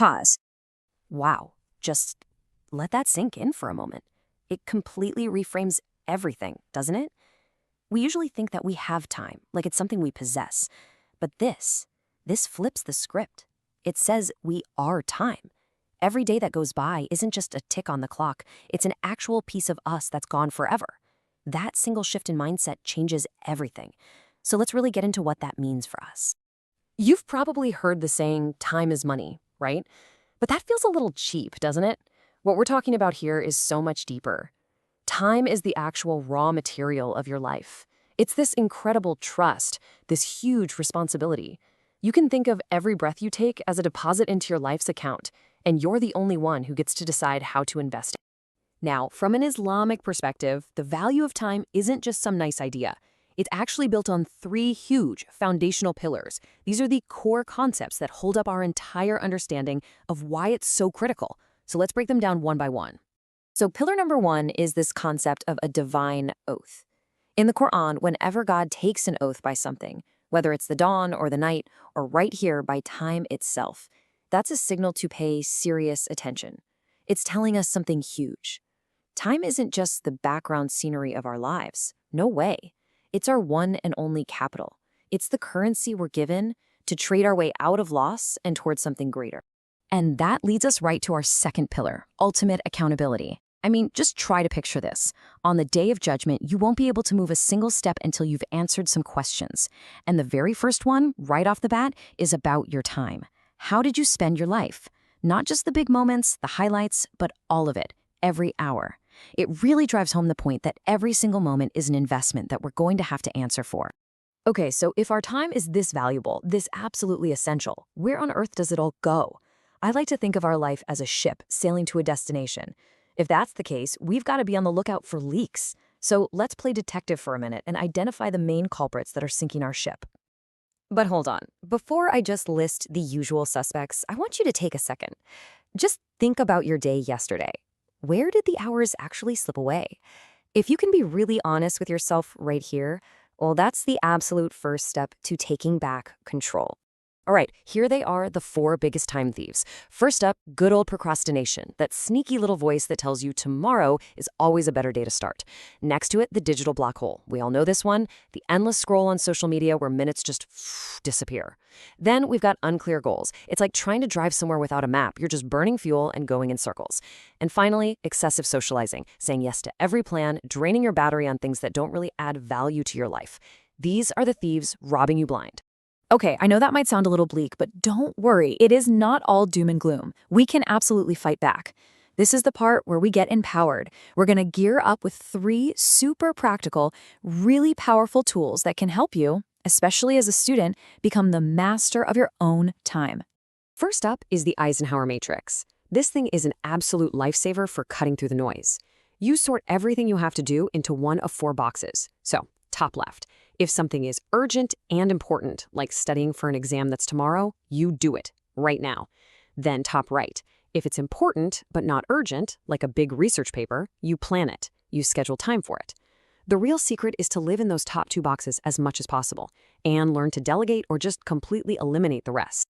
Pause. Wow, just let that sink in for a moment. It completely reframes everything, doesn't it? We usually think that we have time, like it's something we possess. But this flips the script. It says we are time. Every day that goes by isn't just a tick on the clock, it's an actual piece of us that's gone forever. That single shift in mindset changes everything. So let's really get into what that means for us. You've probably heard the saying, time is money, right? But that feels a little cheap, doesn't it? What we're talking about here is so much deeper. Time is the actual raw material of your life. It's this incredible trust, this huge responsibility. You can think of every breath you take as a deposit into your life's account, and you're the only one who gets to decide how to invest it. Now, from an Islamic perspective, the value of time isn't just some nice idea. It's actually built on 3 huge foundational pillars. These are the core concepts that hold up our entire understanding of why it's so critical. So let's break them down one by one. So pillar number 1 is this concept of a divine oath. In the Qur'an, whenever God takes an oath by something, whether it's the dawn or the night, or right here by time itself, that's a signal to pay serious attention. It's telling us something huge. Time isn't just the background scenery of our lives. No way. It's our one and only capital. It's the currency we're given to trade our way out of loss and towards something greater. And that leads us right to our second pillar, ultimate accountability. I mean, just try to picture this. On the day of judgment, you won't be able to move a single step until you've answered some questions. And the very first one, right off the bat, is about your time. How did you spend your life? Not just the big moments, the highlights, but all of it, every hour. It really drives home the point that every single moment is an investment that we're going to have to answer for. Okay, so if our time is this valuable, this absolutely essential, where on earth does it all go? I like to think of our life as a ship sailing to a destination. If that's the case, we've got to be on the lookout for leaks. So let's play detective for a minute and identify the main culprits that are sinking our ship. But hold on, before I just list the usual suspects, I want you to take a second. Just think about your day yesterday. Where did the hours actually slip away? If you can be really honest with yourself right here, well, that's the absolute first step to taking back control. All right, here they are, the 4 biggest time thieves. First up, good old procrastination, that sneaky little voice that tells you tomorrow is always a better day to start. Next to it, the digital black hole. We all know this one, the endless scroll on social media where minutes just disappear. Then we've got unclear goals. It's like trying to drive somewhere without a map. You're just burning fuel and going in circles. And finally, excessive socializing, saying yes to every plan, draining your battery on things that don't really add value to your life. These are the thieves robbing you blind. Okay, I know that might sound a little bleak, but don't worry. It is not all doom and gloom. We can absolutely fight back. This is the part where we get empowered. We're going to gear up with 3 super practical, really powerful tools that can help you, especially as a student, become the master of your own time. First up is the Eisenhower matrix. This thing is an absolute lifesaver for cutting through the noise. You sort everything you have to do into one of 4 boxes. So, top left. If something is urgent and important, like studying for an exam that's tomorrow, you do it right now. Then top right. If it's important but not urgent, like a big research paper, you plan it. You schedule time for it. The real secret is to live in those top 2 boxes as much as possible and learn to delegate or just completely eliminate the rest.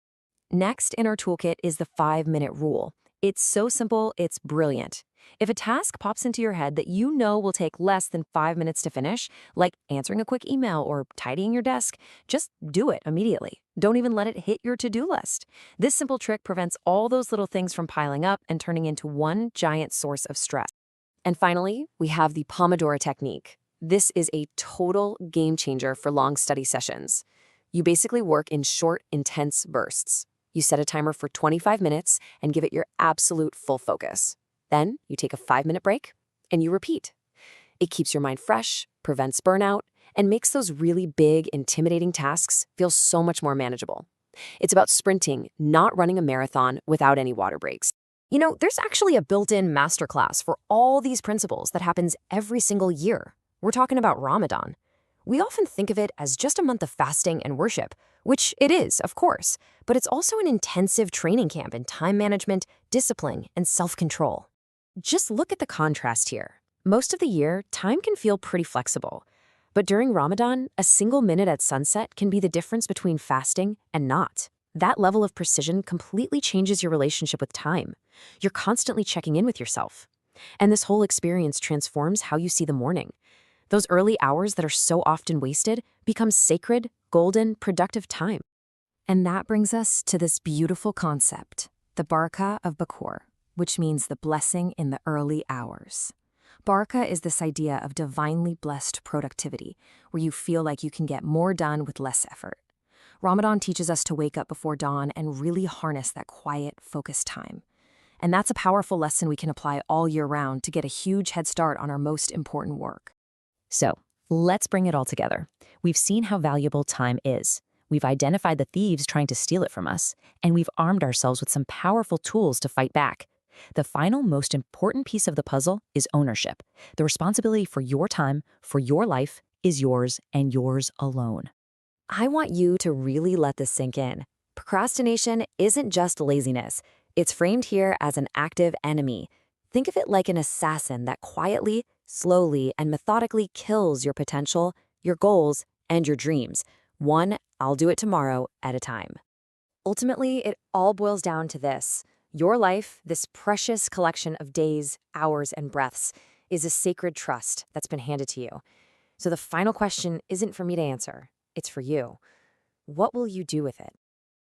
Next in our toolkit is the 5-minute rule. It's so simple, it's brilliant. If a task pops into your head that you know will take less than 5 minutes to finish, like answering a quick email or tidying your desk, just do it immediately. Don't even let it hit your to-do list. This simple trick prevents all those little things from piling up and turning into one giant source of stress. And finally, we have the Pomodoro technique. This is a total game changer for long study sessions. You basically work in short, intense bursts. You set a timer for 25 minutes and give it your absolute full focus. Then you take a 5-minute break and you repeat. It keeps your mind fresh, prevents burnout, and makes those really big, intimidating tasks feel so much more manageable. It's about sprinting, not running a marathon without any water breaks. You know, there's actually a built-in masterclass for all these principles that happens every single year. We're talking about Ramadan. We often think of it as just a month of fasting and worship, which it is, of course, but it's also an intensive training camp in time management, discipline, and self-control. Just look at the contrast here. Most of the year, time can feel pretty flexible. But during Ramadan, a single minute at sunset can be the difference between fasting and not. That level of precision completely changes your relationship with time. You're constantly checking in with yourself. And this whole experience transforms how you see the morning. Those early hours that are so often wasted become sacred, golden, productive time. And that brings us to this beautiful concept, the Barakah of Bakur, which means the blessing in the early hours. Barakah is this idea of divinely blessed productivity, where you feel like you can get more done with less effort. Ramadan teaches us to wake up before dawn and really harness that quiet, focused time. And that's a powerful lesson we can apply all year round to get a huge head start on our most important work. So, let's bring it all together. We've seen how valuable time is. We've identified the thieves trying to steal it from us, and we've armed ourselves with some powerful tools to fight back. The final, most important piece of the puzzle is ownership. The responsibility for your time, for your life, is yours and yours alone. I want you to really let this sink in. Procrastination isn't just laziness. It's framed here as an active enemy. Think of it like an assassin that quietly, slowly, and methodically kills your potential, your goals, and your dreams, one "I'll do it tomorrow" at a time. Ultimately, it all boils down to this. Your life, this precious collection of days, hours, and breaths, is a sacred trust that's been handed to you. So the final question isn't for me to answer. It's for you. What will you do with it?